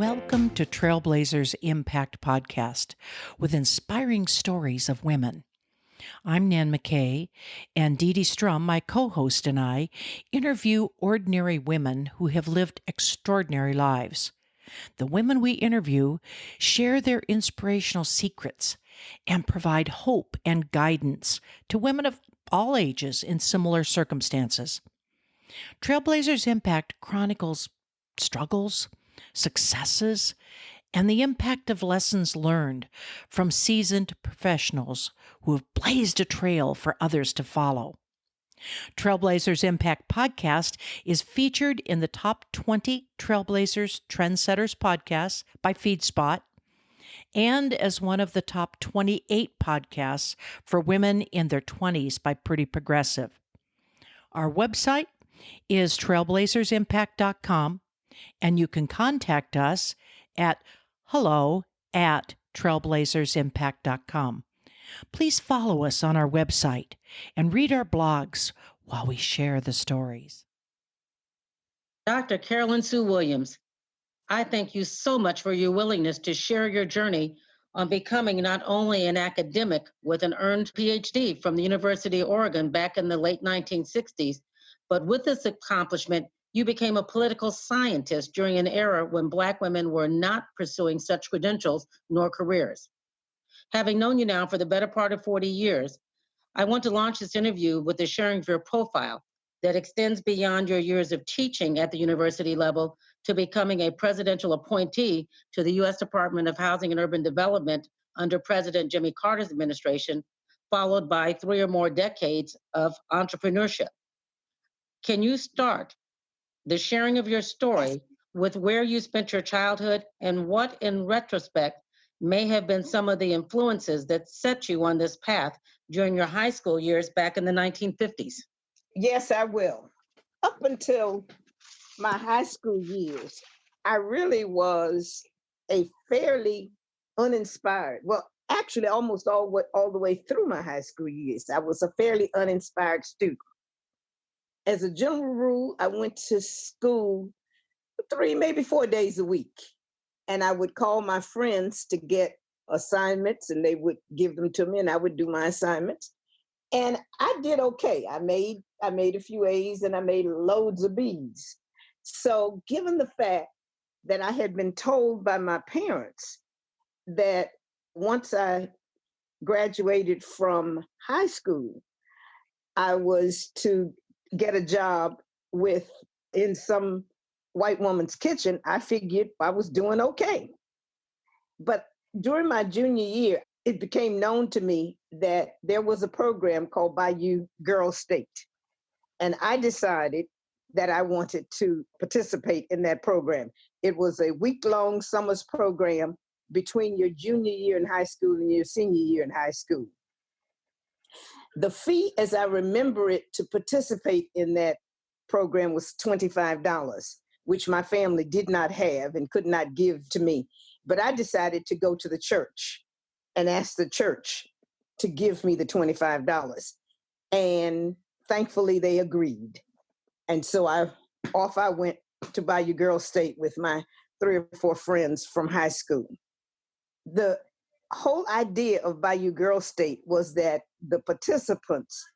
Welcome to TrailBlazers Impact Podcast with inspiring stories of women. I'm Nan McKay, and DeeDee Strum, my co-host, and I interview ordinary women who have lived extraordinary lives. The women we interview share their inspirational secrets and provide hope and guidance to women of all ages in similar circumstances. TrailBlazers Impact chronicles struggles, successes, and the impact of lessons learned from seasoned professionals who have blazed a trail for others to follow. TrailBlazers Impact Podcast is featured in the top 20 Trailblazers Trendsetters podcasts by FeedSpot and as one of the top 28 podcasts for women in their 20s by Pretty Progressive. Our website is trailblazersimpact.com, and you can contact us at hello@trailblazersimpact.com. Please follow us on our website and read our blogs while we share the stories. Dr. Carolyn Sue Williams, I thank you so much for your willingness to share your journey on becoming not only an academic with an earned Ph.D. from the University of Oregon back in the late 1960s, but with this accomplishment, you became a political scientist during an era when Black women were not pursuing such credentials nor careers. Having known you now for the better part of 40 years, I want to launch this interview with the sharing of your profile that extends beyond your years of teaching at the university level to becoming a presidential appointee to the U.S. Department of Housing and Urban Development under President Jimmy Carter's administration, followed by 3 or more decades of entrepreneurship. Can you start the sharing of your story with where you spent your childhood and what, in retrospect, may have been some of the influences that set you on this path during your high school years back in the 1950s? Yes, I will. Up until my high school years, I really was a fairly uninspired. Well, actually, almost all the way through my high school years, I was a fairly uninspired student. As a general rule, I went to school 3, maybe 4 days a week. And I would call my friends to get assignments, and they would give them to me, and I would do my assignments. And I did okay. I made a few A's and I made loads of B's. So given the fact that I had been told by my parents that once I graduated from high school, I was to get a job in some white woman's kitchen, I figured I was doing okay. But during my junior year, it became known to me that there was a program called Bayou Girls State. And I decided that I wanted to participate in that program. It was a week-long summer's program between your junior year in high school and your senior year in high school. The fee, as I remember it, to participate in that program was $25, which my family did not have and could not give to me. But I decided to go to the church and ask the church to give me the $25. And thankfully they agreed. And so off I went to Bayou Girls State with my 3 or 4 friends from high school. The whole idea of Bayou Girls State was that the participants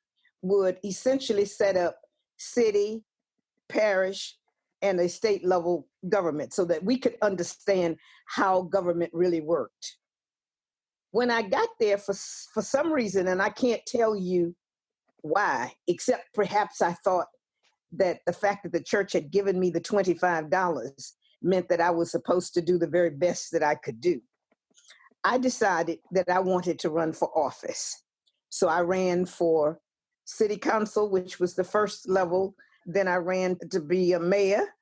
would essentially set up city, parish, and a state level government so that we could understand how government really worked. When I got there, for some reason, and I can't tell you why, except perhaps I thought that the fact that the church had given me the $25 meant that I was supposed to do the very best that I could do. I decided that I wanted to run for office. So I ran for city council, which was the first level. Then I ran to be a mayor.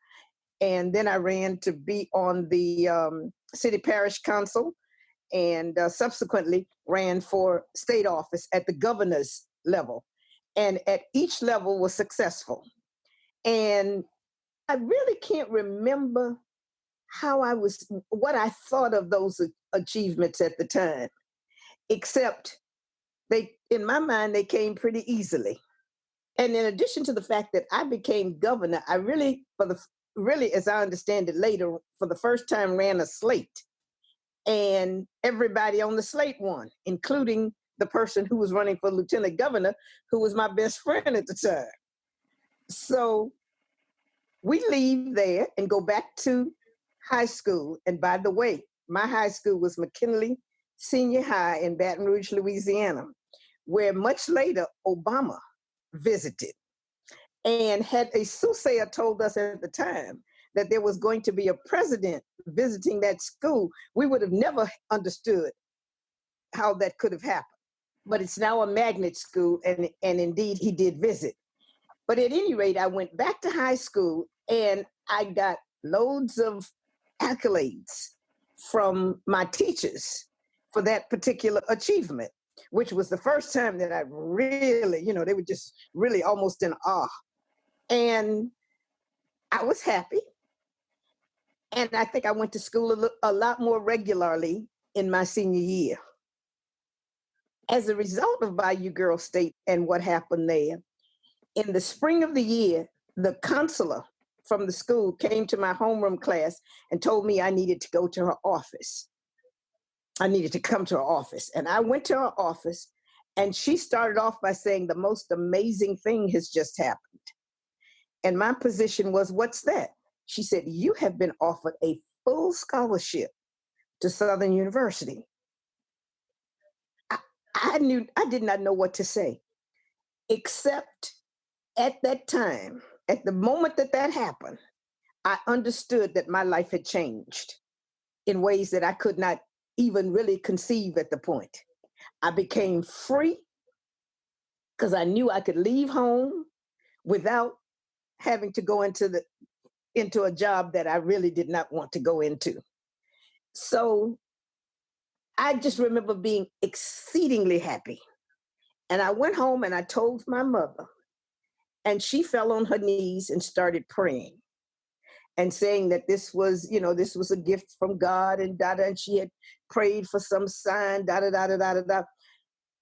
And then I ran to be on the city parish council, and subsequently ran for state office at the governor's level. And at each level was successful. And I really can't remember what I thought of those achievements at the time, except in my mind, they came pretty easily. And in addition to the fact that I became governor, I really, for the really, as I understand it later, for the first time ran a slate. And everybody on the slate won, including the person who was running for lieutenant governor, who was my best friend at the time. So we leave there and go back to high school. And by the way, my high school was McKinley Senior High in Baton Rouge, Louisiana, where much later Obama visited. And had a soothsayer told us at the time that there was going to be a president visiting that school, we would have never understood how that could have happened. But it's now a magnet school, and indeed he did visit. But at any rate, I went back to high school and I got loads of accolades from my teachers for that particular achievement, which was the first time that I really, they were just really almost in awe. And I was happy. And I think I went to school a lot more regularly in my senior year. As a result of Bayou Girl State and what happened there, in the spring of the year, the counselor from the school came to my homeroom class and told me I needed to go to her office. I needed to come to her office. And I went to her office, and she started off by saying, the most amazing thing has just happened. And my position was, what's that? She said, you have been offered a full scholarship to Southern University. I did not know what to say, except at that time, at the moment that happened, I understood that my life had changed in ways that I could not even really conceive at the point. I became free because I knew I could leave home without having to go into a job that I really did not want to go into. So I just remember being exceedingly happy. And I went home and I told my mother, and she fell on her knees and started praying and saying that this was a gift from God, and and she had prayed for some sign,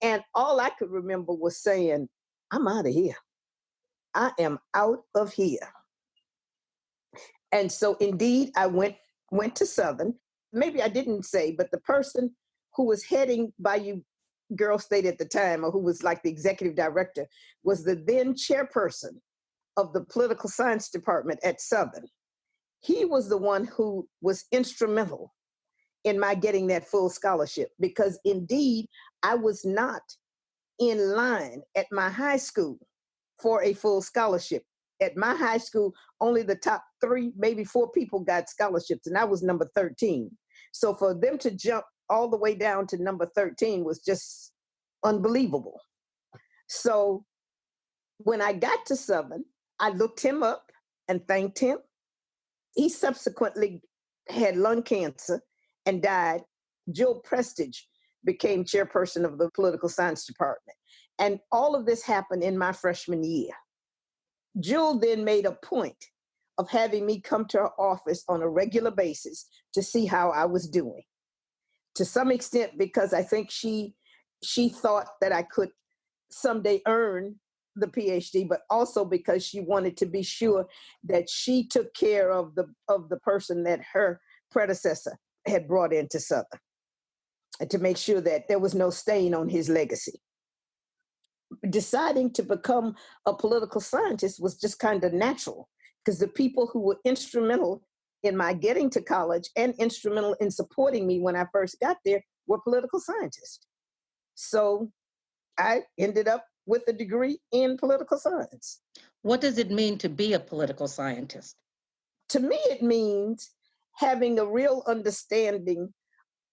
And all I could remember was saying, I'm out of here. I am out of here. And so indeed, I went to Southern. Maybe I didn't say, but the person who was heading Bayou Girl State at the time, or who was like the executive director, was the then chairperson of the political science department at Southern. He was the one who was instrumental in my getting that full scholarship, because indeed, I was not in line at my high school for a full scholarship. At my high school, only the top 3, maybe 4 people got scholarships, and I was number 13. So for them to jump all the way down to number 13 was just unbelievable. So when I got to Southern, I looked him up and thanked him. He subsequently had lung cancer and died. Jill Prestige became chairperson of the political science department. And all of this happened in my freshman year. Jill then made a point of having me come to her office on a regular basis to see how I was doing. To some extent, because I think she thought that I could someday earn the Ph.D., but also because she wanted to be sure that she took care of the person that her predecessor had brought into Southern, and to make sure that there was no stain on his legacy. Deciding to become a political scientist was just kind of natural, because the people who were instrumental in my getting to college and instrumental in supporting me when I first got there were political scientists. So I ended up with a degree in political science. What does it mean to be a political scientist? To me, it means having a real understanding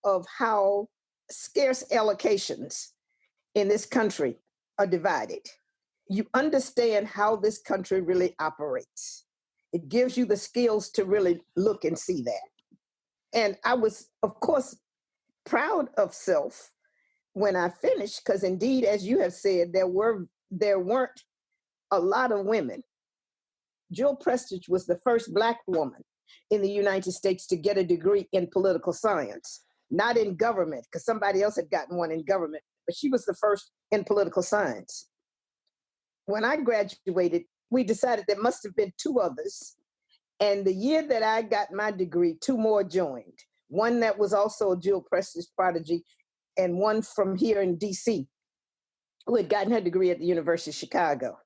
of how scarce allocations in this country are divided. You understand how this country really operates. It gives you the skills to really look and see that. And I was, of course, proud of self when I finished, because indeed, as you have said, there weren't a lot of women. Jill Prestige was the first Black woman in the United States to get a degree in political science, not in government, because somebody else had gotten one in government, but she was the first in political science. When I graduated, we decided there must have been 2 others, And the year that I got my degree, two more joined. One that was also a dual prestige prodigy, and one from here in DC, who had gotten her degree at the University of Chicago.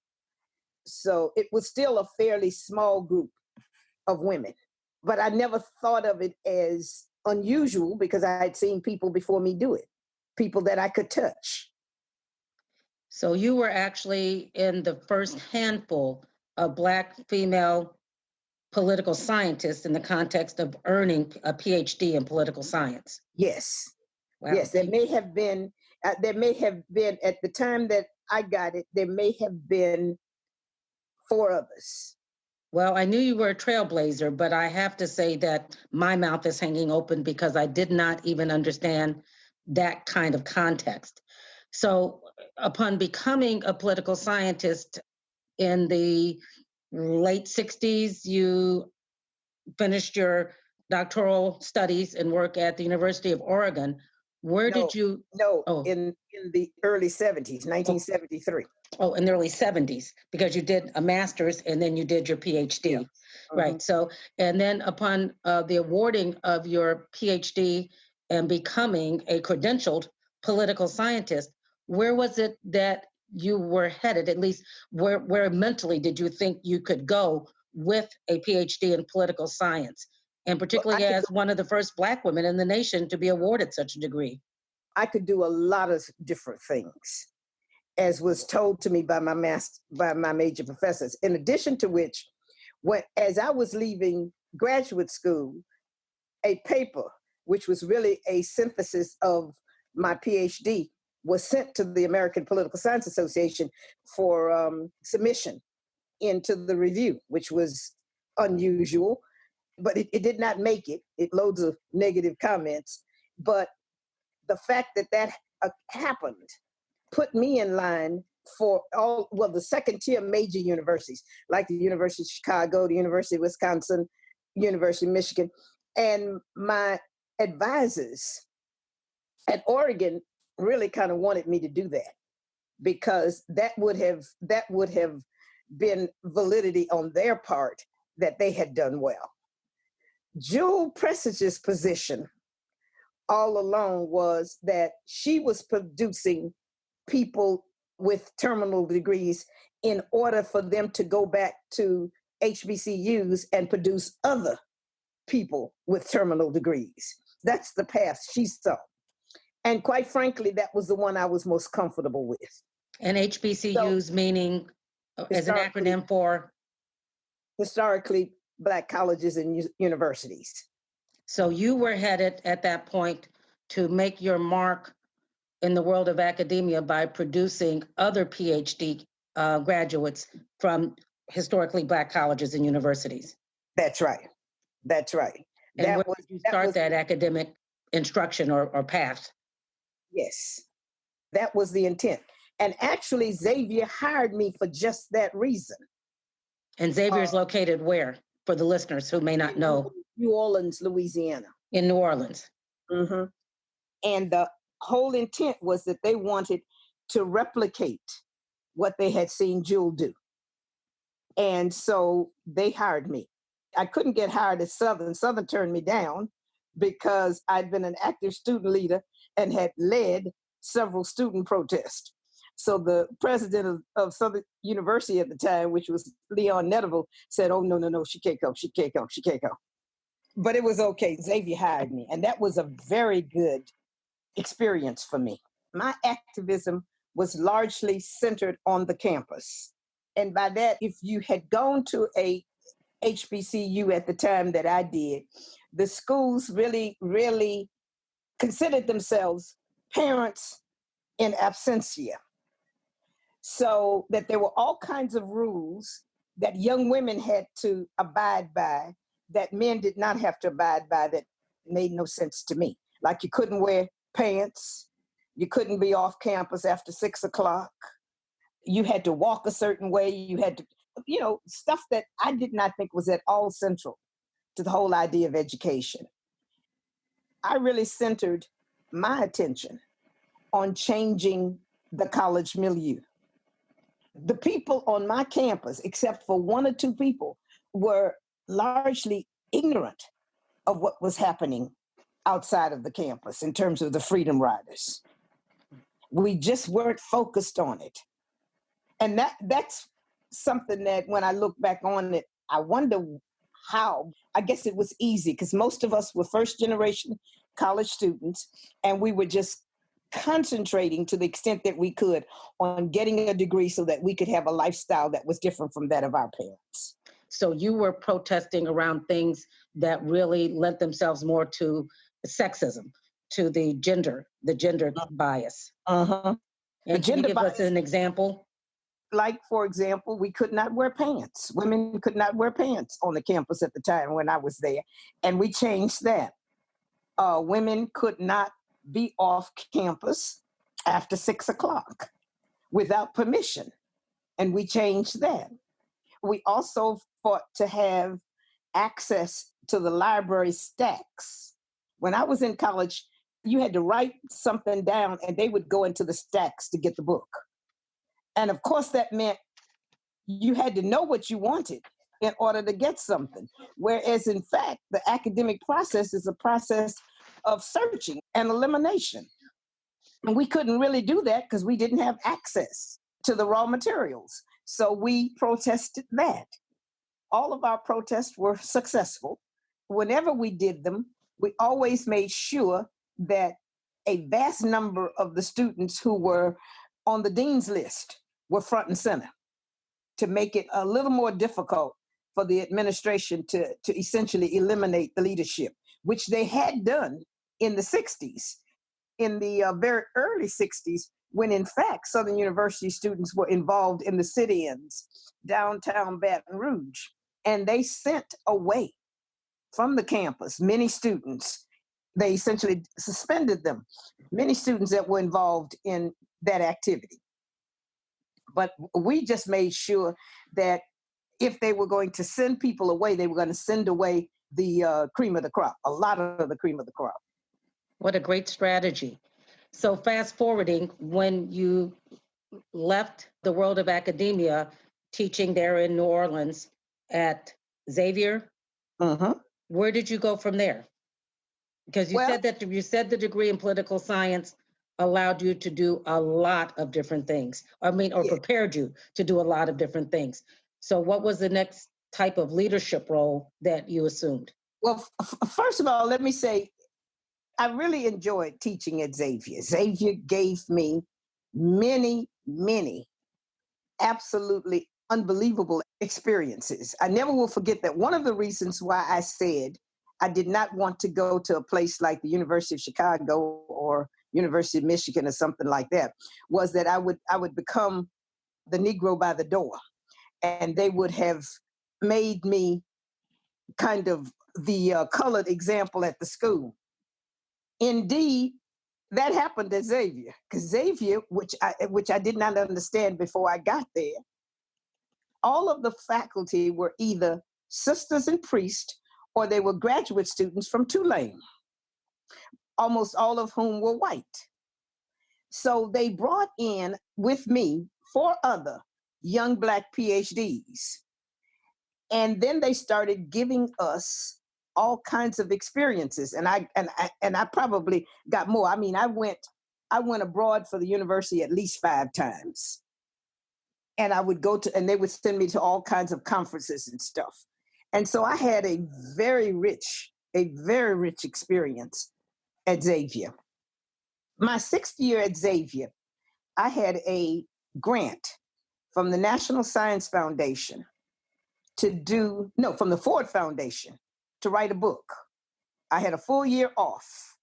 So it was still a fairly small group of women. But I never thought of it as unusual because I had seen people before me do it, people that I could touch. So you were actually in the first handful of Black female political scientists in the context of earning a PhD in political science. Yes. Wow. Yes, there may have been at the time that I got it, there may have been 4 others. Well, I knew you were a trailblazer, but I have to say that my mouth is hanging open because I did not even understand that kind of context. So upon becoming a political scientist in the late 60s, you finished your doctoral studies and work at the University of Oregon. Where did you? No, in the early 70s, 1973. Oh, in the early 70s, because you did a master's and then you did your PhD. Yeah. Right. So, and then upon the awarding of your PhD and becoming a credentialed political scientist, where was it that you were headed? At least where mentally did you think you could go with a PhD in political science? And particularly as one of the first Black women in the nation to be awarded such a degree. I could do a lot of different things, as was told to me by my major professors. In addition to which, as I was leaving graduate school, a paper, which was really a synthesis of my PhD, was sent to the American Political Science Association for submission into the review, which was unusual, but it did not make it. It loads of negative comments. But the fact that happened put me in line for the second tier major universities, like the University of Chicago, the University of Wisconsin, University of Michigan. And my advisors at Oregon really kind of wanted me to do that because that would have been validity on their part that they had done well. Jewel Prestige's position all along was that she was producing people with terminal degrees in order for them to go back to HBCUs and produce other people with terminal degrees. That's the path she saw. And quite frankly, that was the one I was most comfortable with. And HBCUs meaning as an acronym for? Historically Black colleges and universities. So you were headed at that point to make your mark in the world of academia by producing other PhD graduates from historically Black colleges and universities. That's right. That's right. And where did you start that academic instruction or path? Yes, that was the intent. And actually, Xavier hired me for just that reason. And Xavier is located where, for the listeners who may not know? New Orleans, Louisiana. In New Orleans. Mm-hmm. And the whole intent was that they wanted to replicate what they had seen Jewel do. And so they hired me. I couldn't get hired at Southern. Southern turned me down because I'd been an active student leader and had led several student protests. So the president of Southern University at the time, which was Leon Netterville, said, oh, no, she can't go. But it was okay. Xavier hired me. And that was a very good experience for me. My activism was largely centered on the campus. And by that, if you had gone to a HBCU at the time that I did, the schools really, really considered themselves parents in absentia. So that there were all kinds of rules that young women had to abide by that men did not have to abide by that made no sense to me. Like you couldn't wear pants, you couldn't be off campus after 6 o'clock, you had to walk a certain way, you had to, stuff that I did not think was at all central to the whole idea of education. I really centered my attention on changing the college milieu. The people on my campus, except for 1 or 2 people, were largely ignorant of what was happening outside of the campus in terms of the Freedom Riders. We just weren't focused on it. And that's something that when I look back on it, I wonder how. I guess it was easy because most of us were first generation college students, and we were just concentrating to the extent that we could on getting a degree so that we could have a lifestyle that was different from that of our parents. So you were protesting around things that really lent themselves more to sexism, to the gender bias. Uh-huh. And can you give us an example? Like, for example, we could not wear pants. Women could not wear pants on the campus at the time when I was there. And we changed that. Women could not be off campus after 6 o'clock without permission. And we changed that. We also fought to have access to the library stacks. When I was in college, you had to write something down and they would go into the stacks to get the book. And of course, that meant you had to know what you wanted in order to get something. Whereas, in fact, the academic process is a process of searching and elimination. And we couldn't really do that because we didn't have access to the raw materials. So we protested that. All of our protests were successful. Whenever we did them, we always made sure that a vast number of the students who were on the dean's list were front and center to make it a little more difficult for the administration to essentially eliminate the leadership, which they had done in the 60s, in the very early 60s, when in fact Southern University students were involved in the sit-ins downtown Baton Rouge. And they sent away from the campus many students. They essentially suspended them, many students that were involved in that activity. But we just made sure that if they were going to send people away, they were going to send away the cream of the crop, a lot of the cream of the crop. What a great strategy. So fast forwarding, when you left the world of academia, teaching there in New Orleans at Xavier, where did you go from there? Because you said the degree in political science allowed you to do a lot of different things. Prepared you to do a lot of different things. So what was the next type of leadership role that you assumed? Well, first of all, let me say, I really enjoyed teaching at Xavier. Xavier gave me many, many absolutely unbelievable experiences. I never will forget that one of the reasons why I said I did not want to go to a place like the University of Chicago or University of Michigan or something like that was that I would become the Negro by the door, and they would have made me kind of the colored example at the school. Indeed, that happened at Xavier, because Xavier, which I did not understand before I got there, all of the faculty were either sisters and priests or they were graduate students from Tulane, almost all of whom were white. So they brought in with me 4 other young Black PhDs. And then they started giving us all kinds of experiences. And I probably got more. I mean, I went abroad for the university at least 5 times. And I would and they would send me to all kinds of conferences and stuff. And so I had a very rich experience at Xavier. My 6th year at Xavier, I had a grant from the National Science Foundation from the Ford Foundation to write a book. I had a full year off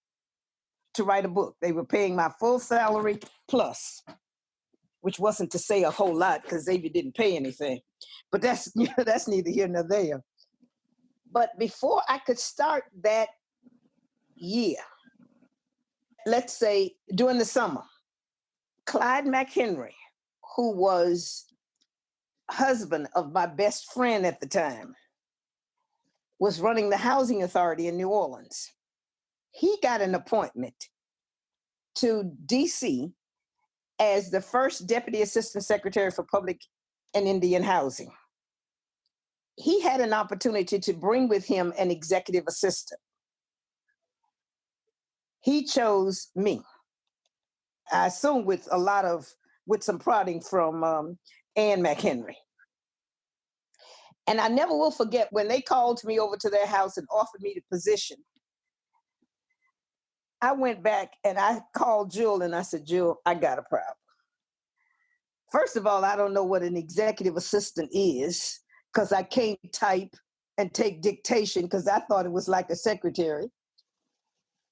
to write a book. They were paying my full salary plus, which wasn't to say a whole lot because Xavier didn't pay anything. But that's neither here nor there. But before I could start that year, let's say during the summer, Clyde McHenry, who was husband of my best friend at the time, was running the housing authority in New Orleans. He got an appointment to DC as the first Deputy Assistant Secretary for Public and Indian Housing. he had an opportunity to bring with him an executive assistant. He chose me. I assume with some prodding from Ann McHenry. And I never will forget when they called me over to their house and offered me the position. I went back and I called Jewel and I said, Jewel, I got a problem. First of all, I don't know what an executive assistant is because I can't type and take dictation because I thought it was like a secretary.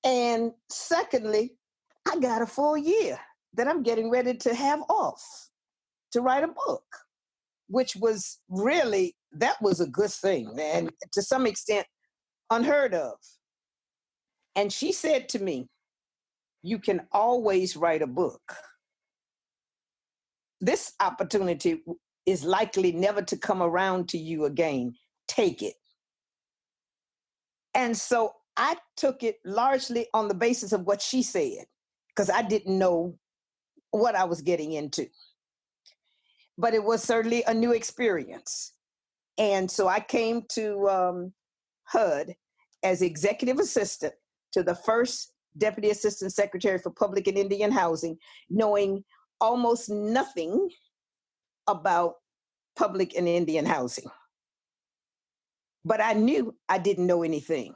And secondly, I got a full year that I'm getting ready to have off to write a book, which was really, that was a good thing, and to some extent unheard of. And she said to me, you can always write a book. This opportunity is likely never to come around to you again. Take it. And so I took it largely on the basis of what she said, because I didn't know what I was getting into. But it was certainly a new experience. And so I came to HUD as executive assistant to the first Deputy Assistant Secretary for Public and Indian Housing, knowing almost nothing about public and Indian housing. But I knew I didn't know anything,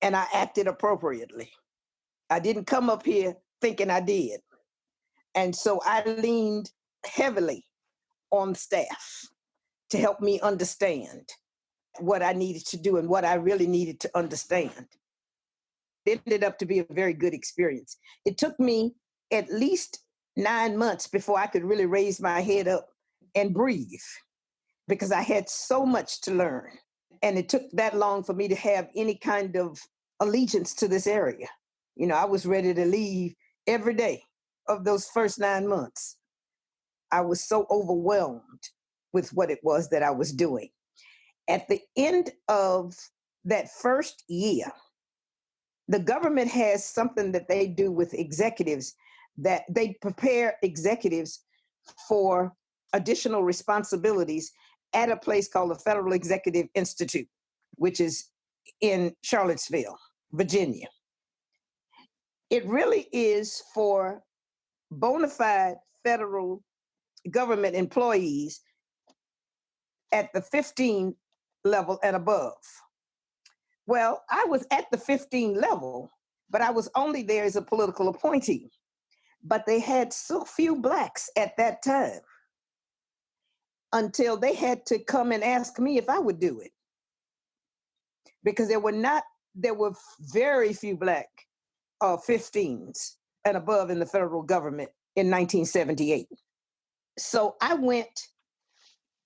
and I acted appropriately. I didn't come up here thinking I did. And so I leaned heavily on staff to help me understand what I needed to do and what I really needed to understand. It ended up to be a very good experience. It took me at least 9 months before I could really raise my head up and breathe, because I had so much to learn. And it took that long for me to have any kind of allegiance to this area. You know, I was ready to leave every day of those first 9 months. I was so overwhelmed with what it was that I was doing. At the end of that first year, the government has something that they do with executives, that they prepare executives for additional responsibilities at a place called the Federal Executive Institute, which is in Charlottesville, Virginia. It really is for bona fide federal government employees at the 15 level and above. Well, I was at the 15 level, but I was only there as a political appointee. But they had so few Blacks at that time until they had to come and ask me if I would do it. Because there were very few Black 15s and above in the federal government in 1978. So I went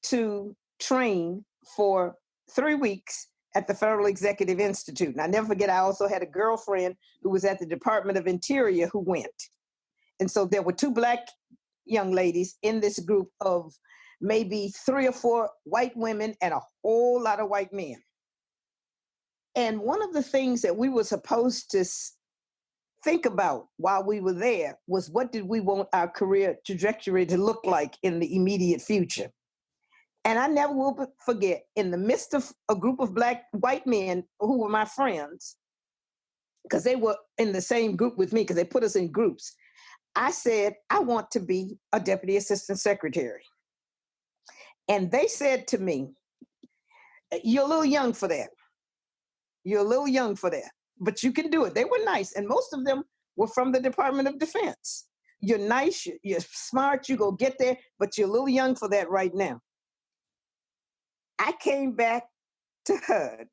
to train for 3 weeks at the Federal Executive Institute. And I never forget, I also had a girlfriend who was at the Department of Interior who went. And so there were 2 Black young ladies in this group of maybe 3 or 4 white women and a whole lot of white men. And one of the things that we were supposed to think about while we were there was, what did we want our career trajectory to look like in the immediate future? And I never will forget, in the midst of a group of white men who were my friends, because they were in the same group with me, because they put us in groups, I said, I want to be a Deputy Assistant Secretary. And they said to me, you're a little young for that. You're a little young for that, but you can do it. They were nice, and most of them were from the Department of Defense. You're nice, you're smart, you go get there, but you're a little young for that right now. I came back to HUD,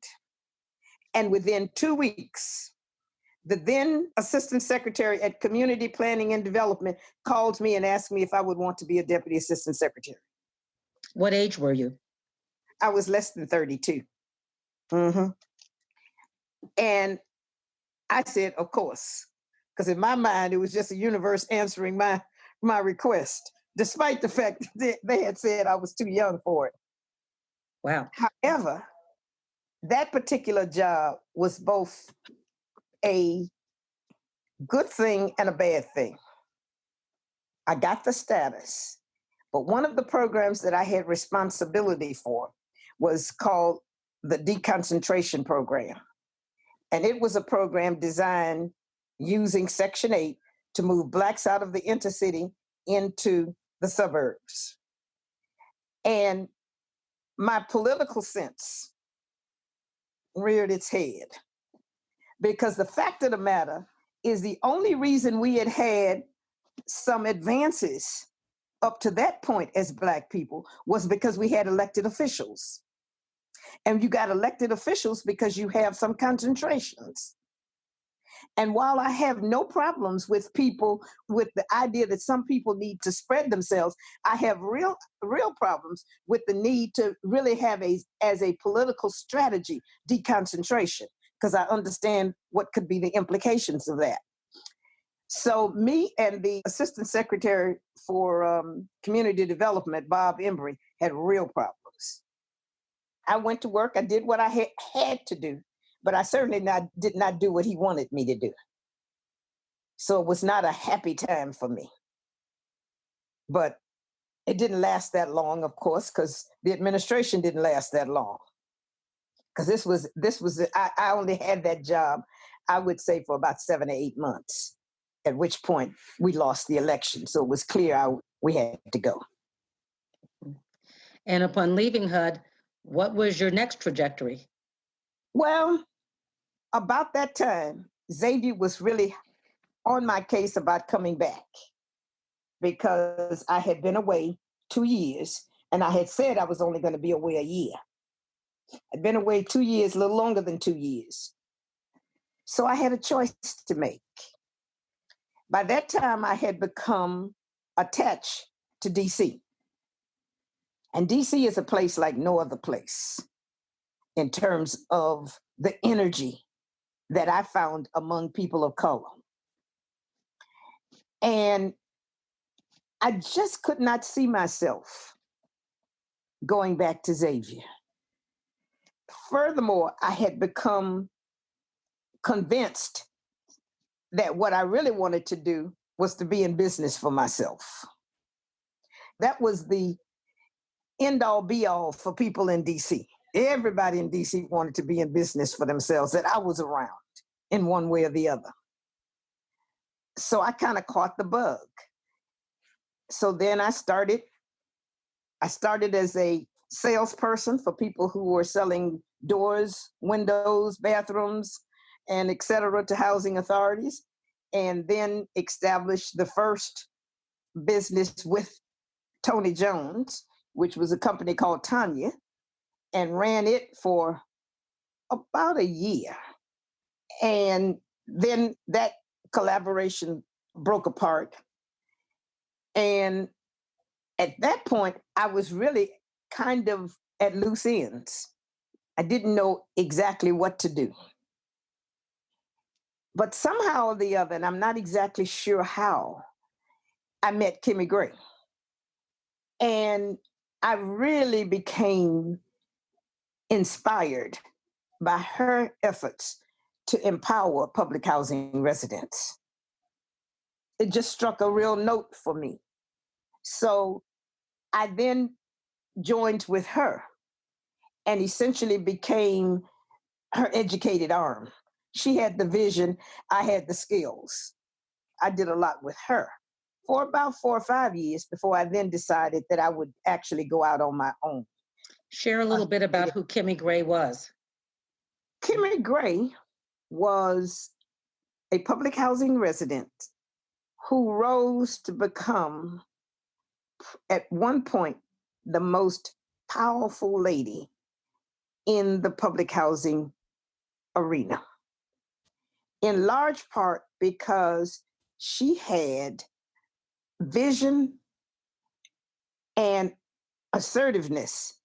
and within 2 weeks, the then Assistant Secretary at Community Planning and Development called me and asked me if I would want to be a Deputy Assistant Secretary. What age were you? I was less than 32. Mm-hmm. And I said, of course, because in my mind, it was just the universe answering my request, despite the fact that they had said I was too young for it. Wow. However, that particular job was both a good thing and a bad thing. I got the status, but one of the programs that I had responsibility for was called the Deconcentration Program. And it was a program designed using Section 8 to move Blacks out of the intercity into the suburbs. And my political sense reared its head, because the fact of the matter is the only reason we had had some advances up to that point as Black people was because we had elected officials. And you got elected officials because you have some concentrations. And while I have no problems with people, with the idea that some people need to spread themselves, I have real problems with the need to really have as a political strategy, deconcentration, because I understand what could be the implications of that. So me and the Assistant Secretary for Community Development, Bob Embry, had real problems. I went to work, I did what I had to do, but I certainly did not do what he wanted me to do. So it was not a happy time for me. But it didn't last that long, of course, because the administration didn't last that long. Because I only had that job, I would say, for about 7 or 8 months, at which point we lost the election. So it was clear we had to go. And upon leaving HUD, what was your next trajectory? Well, about that time, Xavier was really on my case about coming back, because I had been away 2 years, and I had said I was only going to be away a year. I'd been away 2 years, a little longer than 2 years. So I had a choice to make. By that time, I had become attached to DC. And DC is a place like no other place in terms of the energy that I found among people of color. And I just could not see myself going back to Xavier. Furthermore, I had become convinced that what I really wanted to do was to be in business for myself. That was the end all be all for people in DC. Everybody in DC wanted to be in business for themselves that I was around in one way or the other. So I kind of caught the bug. So then I started as a salesperson for people who were selling doors, windows, bathrooms, and et cetera to housing authorities, and then established the first business with Tony Jones, which was a company called Tanya, and ran it for about a year. And then that collaboration broke apart. And at that point, I was really kind of at loose ends. I didn't know exactly what to do. But somehow or the other, and I'm not exactly sure how, I met Kimi Gray. And I really became inspired by her efforts to empower public housing residents. It just struck a real note for me. So I then joined with her and essentially became her educated arm. She had the vision, I had the skills. I did a lot with her for about 4 or 5 years before I then decided that I would actually go out on my own. Share a little bit about who Kimi Gray was. Kimi Gray was a public housing resident who rose to become, at one point, the most powerful lady in the public housing arena. In large part because she had vision and assertiveness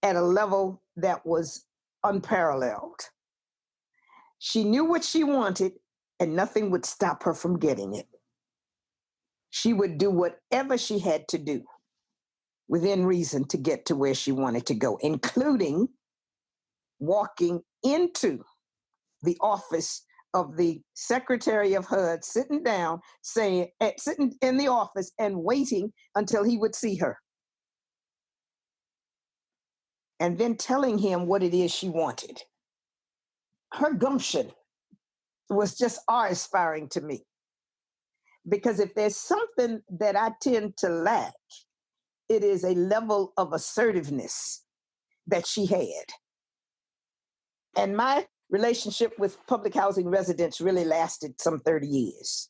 at a level that was unparalleled. She knew what she wanted, and nothing would stop her from getting it. She would do whatever she had to do within reason to get to where she wanted to go, including walking into the office of the Secretary of HUD, sitting in the office and waiting until he would see her. and then telling him what it is she wanted. Her gumption was just awe-inspiring to me, because if there's something that I tend to lack, it is a level of assertiveness that she had. And my relationship with public housing residents really lasted some 30 years.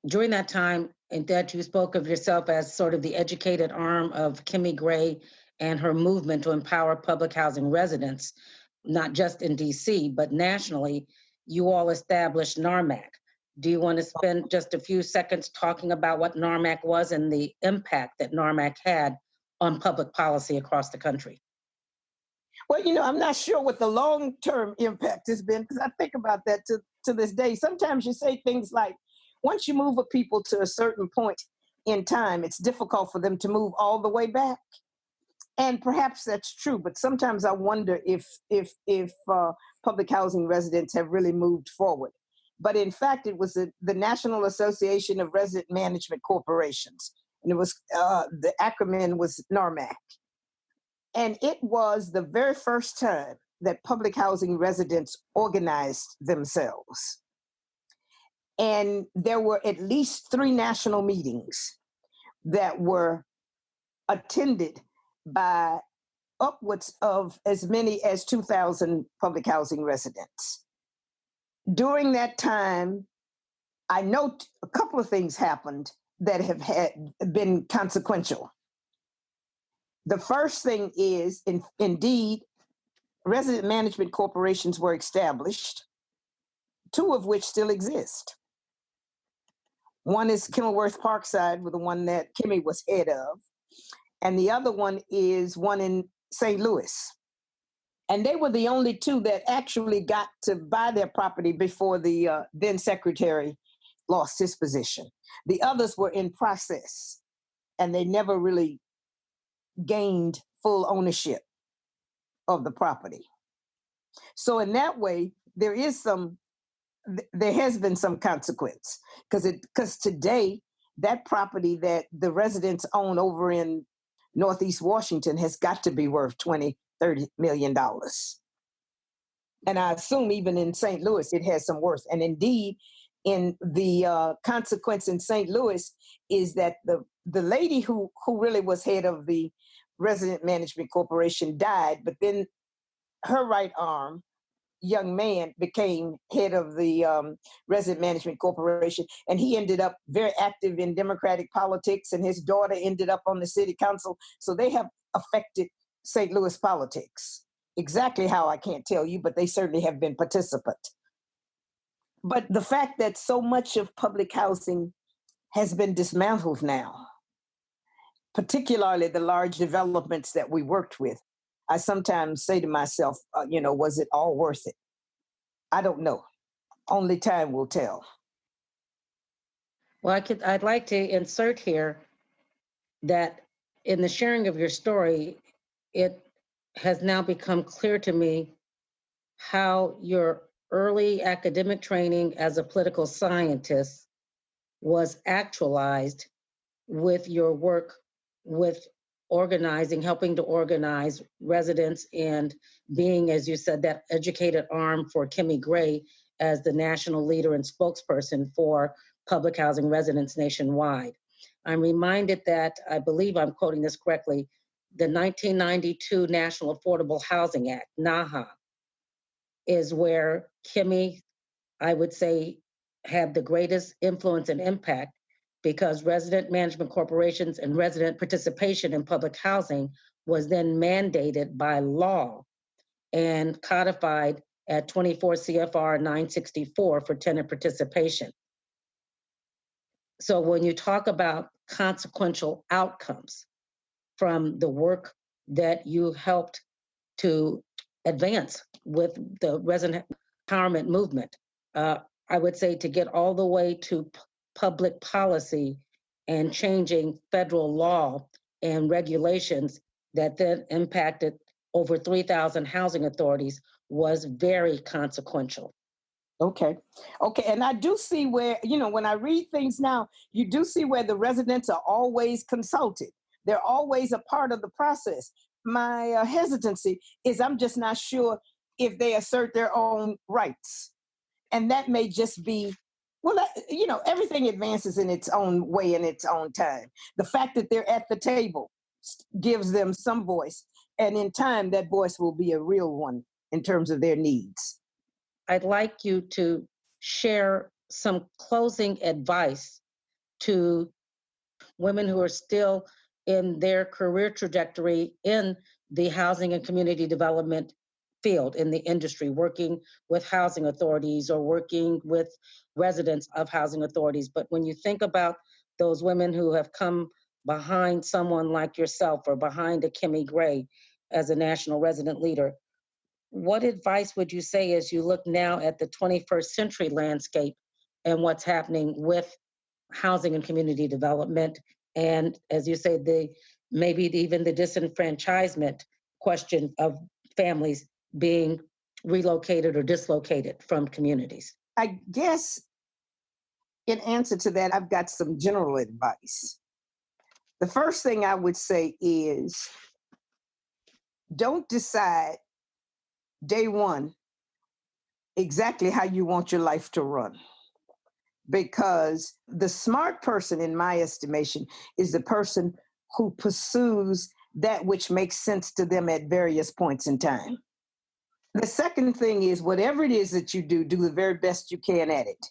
During that time, and that you spoke of yourself as sort of the educated arm of Kimi Gray and her movement to empower public housing residents, not just in DC, but nationally, you all established NARMC. Do you want to spend just a few seconds talking about what NARMC was and the impact that NARMC had on public policy across the country? Well, I'm not sure what the long-term impact has been, because I think about that to this day. Sometimes you say things like, once you move a people to a certain point in time, it's difficult for them to move all the way back. And perhaps that's true, but sometimes I wonder if public housing residents have really moved forward. But in fact, it was the National Association of Resident Management Corporations, and it was the acronym was NARMC. And it was the very first time that public housing residents organized themselves. And there were at least 3 national meetings that were attended by upwards of as many as 2,000 public housing residents. During that time, I know a couple of things happened that have been consequential. The first thing is, indeed, resident management corporations were established, 2 of which still exist. One is Kenilworth Parkside, with the one that Kimi was head of, and the other one is one in St. Louis. And they were the only 2 that actually got to buy their property before the then secretary lost his position. The others were in process, and they never really gained full ownership of the property. So in that way, there has been some consequence, because today that property that the residents own over in Northeast Washington has got to be worth $20-30 million. And I assume even in St. Louis, it has some worth. And indeed, in the consequence in St. Louis is that the lady who really was head of the Resident Management Corporation died, but then her right arm, young man, became head of the Resident Management Corporation, and he ended up very active in Democratic politics, and his daughter ended up on the city council. So they have affected St. Louis politics. Exactly how, I can't tell you, but they certainly have been participant. But the fact that so much of public housing has been dismantled now, particularly the large developments that we worked with, I sometimes say to myself, was it all worth it? I don't know. Only time will tell. Well, I'd like to insert here that in the sharing of your story, it has now become clear to me how your early academic training as a political scientist was actualized with your work with organizing, helping to organize residents, and being, as you said, that educated arm for Kimi Gray as the national leader and spokesperson for public housing residents nationwide. I'm reminded that, I believe I'm quoting this correctly, the 1992 National Affordable Housing Act, NAHA, is where Kimi, I would say, had the greatest influence and impact, because resident management corporations and resident participation in public housing was then mandated by law and codified at 24 CFR 964 for tenant participation. So when you talk about consequential outcomes from the work that you helped to advance with the resident empowerment movement, I would say to get all the way to public policy and changing federal law and regulations that then impacted over 3,000 housing authorities was very consequential. Okay. And I do see where, when I read things now, you do see where the residents are always consulted. They're always a part of the process. my hesitancy is I'm just not sure if they assert their own rights. And that may just be, well, everything advances in its own way, in its own time. The fact that they're at the table gives them some voice. And in time, that voice will be a real one in terms of their needs. I'd like you to share some closing advice to women who are still in their career trajectory in the housing and community development field, in the industry, working with housing authorities or working with residents of housing authorities. But when you think about those women who have come behind someone like yourself or behind a Kimi Gray as a national resident leader, what advice would you say as you look now at the 21st century landscape and what's happening with housing and community development? And as you say, maybe even the disenfranchisement question of families being relocated or dislocated from communities. I guess in answer to that, I've got some general advice. The first thing I would say is don't decide day one exactly how you want your life to run. Because the smart person, in my estimation, is the person who pursues that which makes sense to them at various points in time. The second thing is whatever it is that you do the very best you can at it.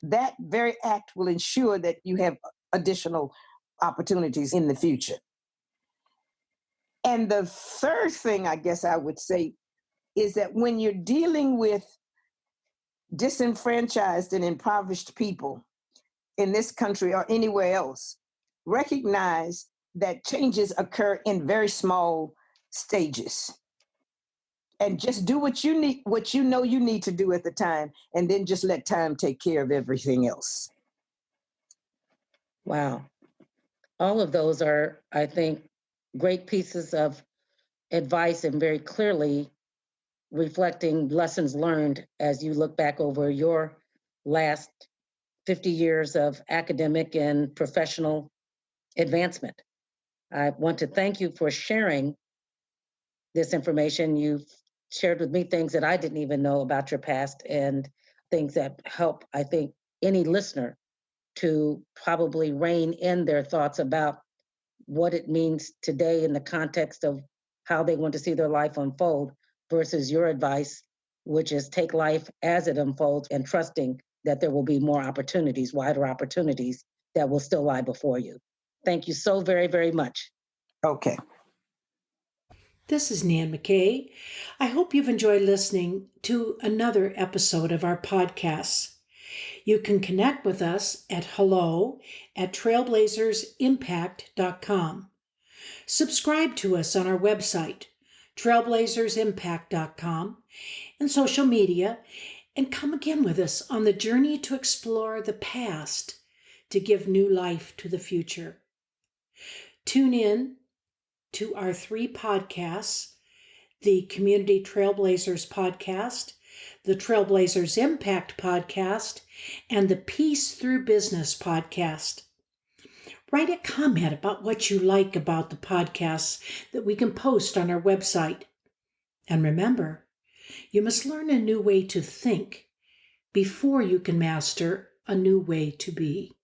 That very act will ensure that you have additional opportunities in the future. And the third thing I guess I would say is that when you're dealing with disenfranchised and impoverished people in this country or anywhere else, recognize that changes occur in very small stages. And just do what you need, what you know you need to do at the time, and then just let time take care of everything else. Wow. All of those are, I think, great pieces of advice and very clearly reflecting lessons learned as you look back over your last 50 years of academic and professional advancement. I want to thank you for sharing this information. You've shared with me things that I didn't even know about your past and things that help, I think, any listener to probably rein in their thoughts about what it means today in the context of how they want to see their life unfold versus your advice, which is take life as it unfolds and trusting that there will be more opportunities, wider opportunities that will still lie before you. Thank you so very, very much. Okay. This is Nan McKay. I hope you've enjoyed listening to another episode of our podcasts. You can connect with us at hello@trailblazersimpact.com. Subscribe to us on our website, trailblazersimpact.com, and social media, and come again with us on the journey to explore the past to give new life to the future. Tune in to our 3 podcasts, the Community Trailblazers podcast, the Trailblazers Impact podcast, and the Peace Through Business podcast. Write a comment about what you like about the podcasts that we can post on our website. And remember, you must learn a new way to think before you can master a new way to be.